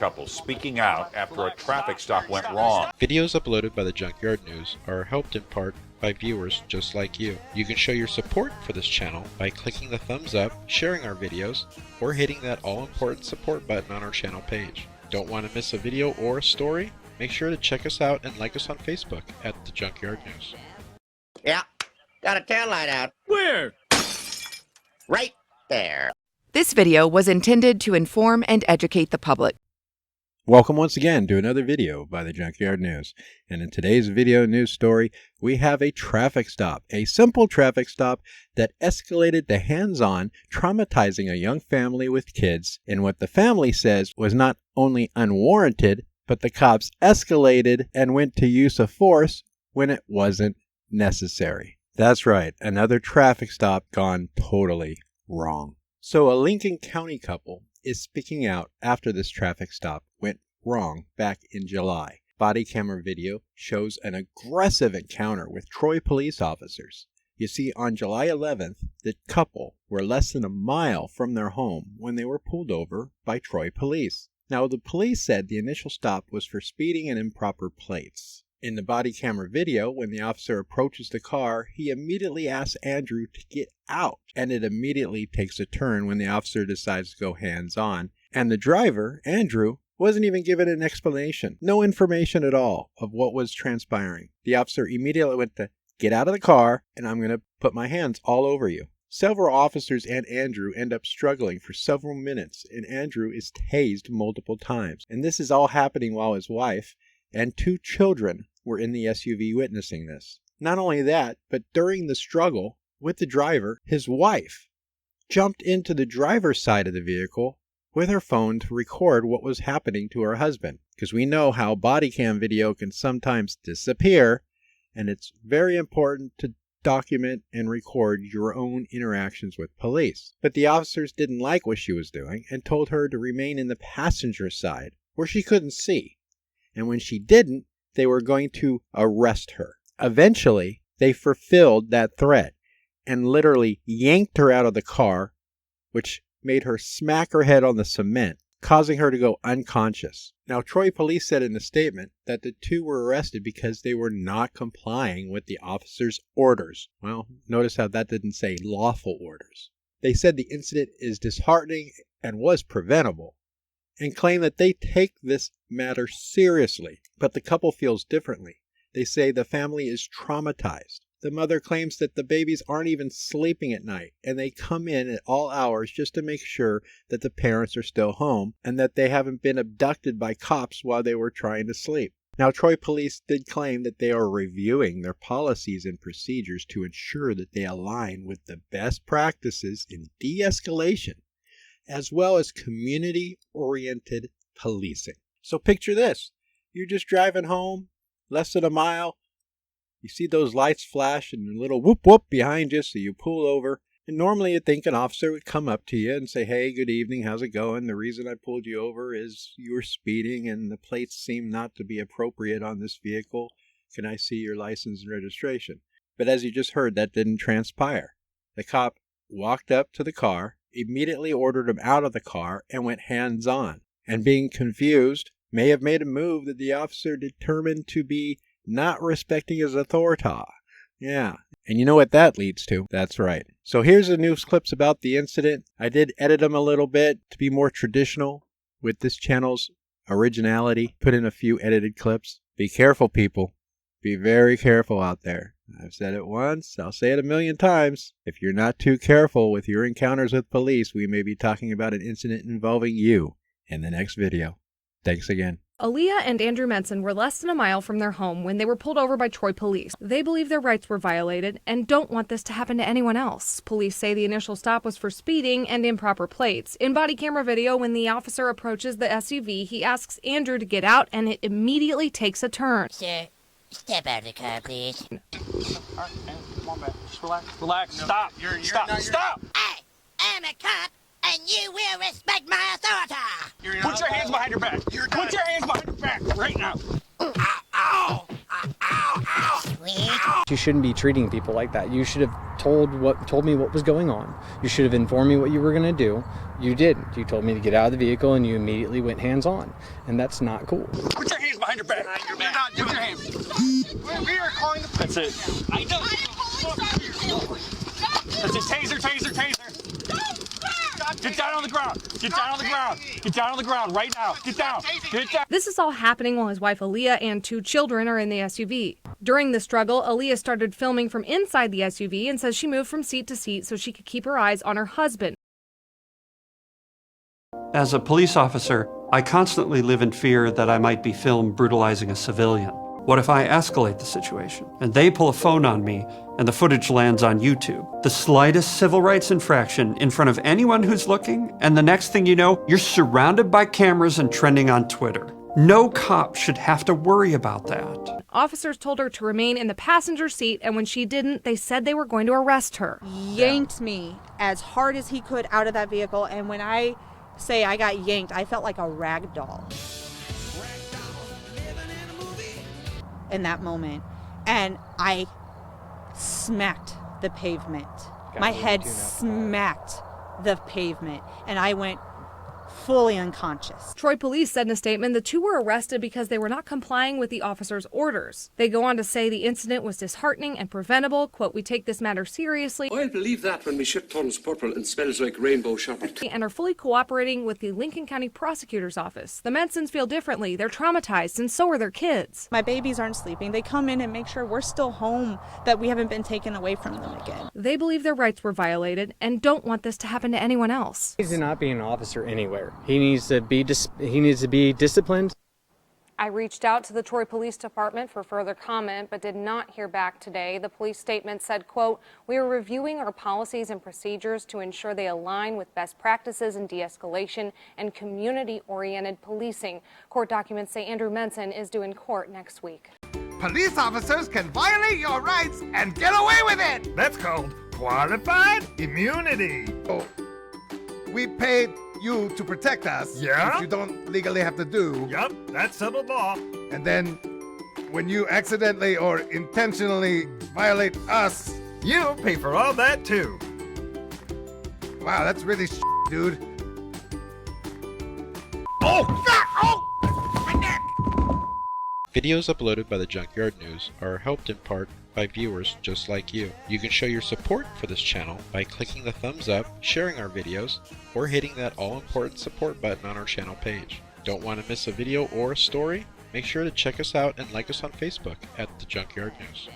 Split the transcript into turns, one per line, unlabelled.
Couple speaking out after a traffic stop went wrong.
Videos uploaded by the Junkyard News are helped in part by viewers just like you. You can show your support for this channel by clicking the thumbs up, sharing our videos, or hitting that all-important support button on our channel page. Don't want to miss a video or a story? Make sure to check us out and like us on Facebook at The Junkyard News.
Yeah, got a taillight out.
Where?
Right there.
This video was intended to inform and educate the public.
Welcome once again to another video by the Junkyard News. And in today's video news story, we have a traffic stop, a simple traffic stop that escalated to hands-on, traumatizing a young family with kids in what the family says was not only unwarranted, but the cops escalated and went to use of force when it wasn't necessary. That's right, another traffic stop gone totally wrong. So a Lincoln County couple is speaking out after this traffic stop went wrong back in July. Body camera video shows an aggressive encounter with Troy police officers. You see, on July 11th, the couple were less than a mile from their home when they were pulled over by Troy police. Now, the police said the initial stop was for speeding and improper plates. In the body camera video, when the officer approaches the car, he immediately asks Andrew to get out, and it immediately takes a turn when the officer decides to go hands-on. And the driver, Andrew, wasn't even given an explanation, no information at all of what was transpiring. The officer immediately went to, "Get out of the car, and I'm going to put my hands all over you." Several officers and Andrew end up struggling for several minutes, and Andrew is tased multiple times. And this is all happening while his wife and 2 children were in the SUV witnessing this. Not only that, but during the struggle with the driver, his wife jumped into the driver's side of the vehicle with her phone to record what was happening to her husband. Because we know how body cam video can sometimes disappear, and it's very important to document and record your own interactions with police. But the officers didn't like what she was doing and told her to remain in the passenger side where she couldn't see. And when she didn't, they were going to arrest her. Eventually, they fulfilled that threat and literally yanked her out of the car, which made her smack her head on the cement, causing her to go unconscious. Now, Troy police said in a statement that the 2 were arrested because they were not complying with the officer's orders. Well, notice how that didn't say lawful orders. They said the incident is disheartening and was preventable, and claim that they take this matter seriously. But the couple feels differently. They say the family is traumatized. The mother claims that the babies aren't even sleeping at night, and they come in at all hours just to make sure that the parents are still home and that they haven't been abducted by cops while they were trying to sleep. Now, Troy police did claim that they are reviewing their policies and procedures to ensure that they align with the best practices in de-escalation, as well as community-oriented policing. So picture this. You're just driving home, less than a mile. You see those lights flash and a little whoop whoop behind you, so you pull over. And normally you'd think an officer would come up to you and say, "Hey, good evening, how's it going? The reason I pulled you over is you were speeding and the plates seem not to be appropriate on this vehicle. Can I see your license and registration?" But as you just heard, that didn't transpire. The cop walked up to the car, immediately ordered him out of the car, and went hands-on. And being confused, may have made a move that the officer determined to be not respecting his authority. Yeah, and you know what that leads to? That's right. So here's the news clips about the incident. I did edit them a little bit to be more traditional with this channel's originality. Put in a few edited clips. Be careful, people. Be very careful out there. I've said it once, I'll say it a million times. If you're not too careful with your encounters with police, we may be talking about an incident involving you in the next video. Thanks again.
Aaliyah and Andrew Mencin were less than a mile from their home when they were pulled over by Troy police. They believe their rights were violated and don't want this to happen to anyone else. Police say the initial stop was for speeding and improper plates. In body camera video, when the officer approaches the SUV, he asks Andrew to get out and it immediately takes a turn.
Sir, step out of the car, please.
All right, man, come on, man. Just relax. Relax. No, stop. Stop.
I am a cop, and you will respect my authority.
Put your hands behind your back. Put your hands behind your back right now.
Ow, ow, ow, ow, ow. Sweet.
You shouldn't be treating people like that. You should have told me what was going on. You should have informed me what you were going to do. You didn't. You told me to get out of the vehicle and you immediately went hands-on. And that's not cool.
Put your hands behind your back. You're not doing your hands. We are calling the police. That's it. I know. That's it. Taser, taser, taser. Get down on the ground. Get down on the ground. Get down on the ground right now. Get down. Get down.
This is all happening while his wife Aaliyah and 2 children are in the SUV. During the struggle, Aaliyah started filming from inside the SUV and says she moved from seat to seat so she could keep her eyes on her husband.
As a police officer, I constantly live in fear that I might be filmed brutalizing a civilian. What if I escalate the situation and they pull a phone on me and the footage lands on YouTube? The slightest civil rights infraction in front of anyone who's looking, and the next thing you know, you're surrounded by cameras and trending on Twitter. No cop should have to worry about that.
Officers told her to remain in the passenger seat, and when she didn't, they said they were going to arrest her.
Yanked me as hard as he could out of that vehicle, and when I say I got yanked, I felt like a rag doll in that moment, and I smacked the pavement. My head smacked the pavement, and I went fully unconscious.
Troy police said in a statement the 2 were arrested because they were not complying with the officer's orders. They go on to say the incident was disheartening and preventable. Quote, "We take this matter seriously."
I'll believe that when my shit turns purple and smells like rainbow shopping.
And are fully cooperating with the Lincoln County Prosecutor's Office. The Mencins feel differently. They're traumatized, and so are their kids.
My babies aren't sleeping. They come in and make sure we're still home, that we haven't been taken away from them again.
They believe their rights were violated and don't want this to happen to anyone else.
He needs to not be an officer anywhere. He needs to be disciplined.
I reached out to the Troy Police Department for further comment, but did not hear back today. The police statement said, quote, "We are reviewing our policies and procedures to ensure they align with best practices in de-escalation and community-oriented policing." Court documents say Andrew Mencin is due in court next week.
Police officers can violate your rights and get away with it. That's called qualified immunity. Oh, we paid you to protect us, which you don't legally have to do. Yep, that's settled law. And then, when you accidentally or intentionally violate us, you pay for all that too. Wow, that's really dude. Oh, God! Oh, my neck!
Videos uploaded by the Junkyard News are helped in part by viewers just like you. You can show your support for this channel by clicking the thumbs up, sharing our videos, or hitting that all-important support button on our channel page. Don't want to miss a video or a story? Make sure to check us out and like us on Facebook at The Junkyard News.